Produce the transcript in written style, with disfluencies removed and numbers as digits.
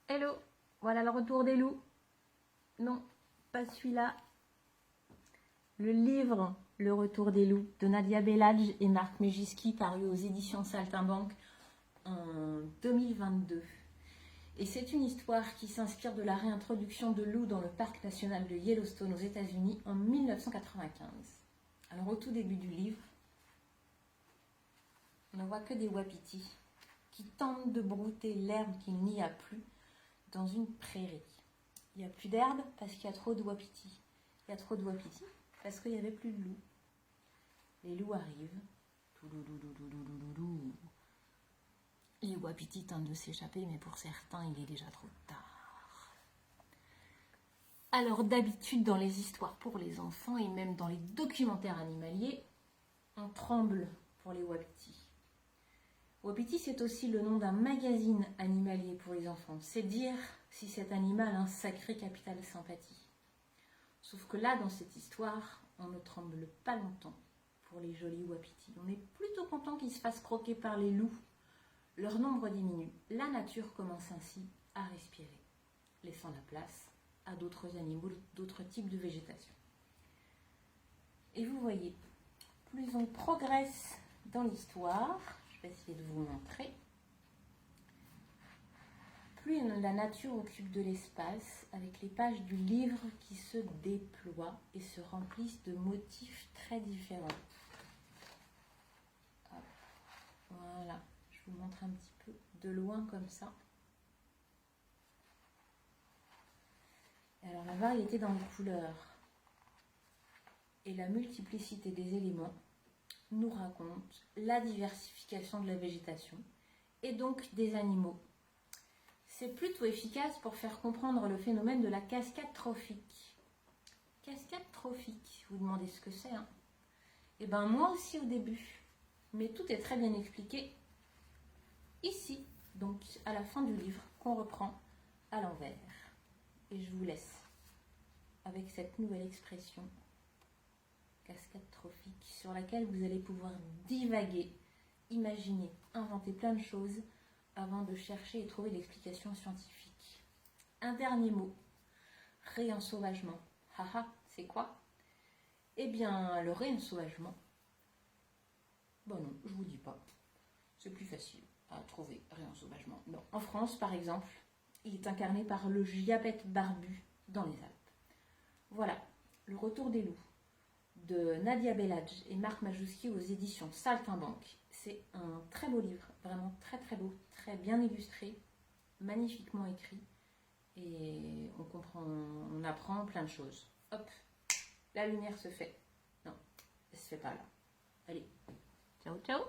Hello, voilà le retour des loups. Non, pas celui-là. Le livre Le Retour des loups de Nadia Belladj et Marc Megiski, paru aux éditions Saltimbanque en 2022. Et c'est une histoire qui s'inspire de la réintroduction de loups dans le parc national de Yellowstone aux États-Unis en 1995. Alors au tout début du livre, on ne voit que des wapitis qui tentent de brouter l'herbe qu'il n'y a plus dans une prairie. Il n'y a plus d'herbe parce qu'il y a trop de wapitis. Il y a trop de wapitis parce qu'il n'y avait plus de loups. Les loups arrivent. Les wapitis tentent de s'échapper, mais pour certains, il est déjà trop tard. Alors d'habitude, dans les histoires pour les enfants et même dans les documentaires animaliers, on tremble pour les wapitis. Wapiti, c'est aussi le nom d'un magazine animalier pour les enfants. C'est dire si cet animal a un sacré capital sympathie. Sauf que là, dans cette histoire, on ne tremble pas longtemps pour les jolis wapitis. On est plutôt content qu'ils se fassent croquer par les loups. Leur nombre diminue. La nature commence ainsi à respirer, laissant la place à d'autres animaux, d'autres types de végétation. Et vous voyez, plus on progresse dans l'histoire, je vais essayer de vous montrer, plus la nature occupe de l'espace avec les pages du livre qui se déploient et se remplissent de motifs très différents. Hop. Voilà, je vous montre un petit peu de loin comme ça. Alors la variété dans les couleurs et la multiplicité des éléments nous raconte la diversification de la végétation et donc des animaux. C'est plutôt efficace pour faire comprendre le phénomène de la cascade trophique. Cascade trophique, vous demandez ce que c'est, hein? Eh bien moi aussi au début, mais tout est très bien expliqué ici, donc à la fin du livre, qu'on reprend à l'envers. Et je vous laisse avec cette nouvelle expression, cascade trophique, sur laquelle vous allez pouvoir divaguer, imaginer, inventer plein de choses avant de chercher et trouver l'explication scientifique. Un dernier mot, réensauvagement. Haha, c'est quoi? Eh bien, le réensauvagement, bon non, je vous dis pas. C'est plus facile à trouver, réensauvagement. Non. En France, par exemple, il est incarné par le giapette barbu dans les Alpes. Voilà, Le Retour des loups de Nadia Belladj et Marc Megiski aux éditions Saltimbanque. C'est un très beau livre, vraiment très très beau, très bien illustré, magnifiquement écrit, et on comprend, on apprend plein de choses. Hop, la lumière se fait. Non, elle se fait pas là. Allez, ciao ciao.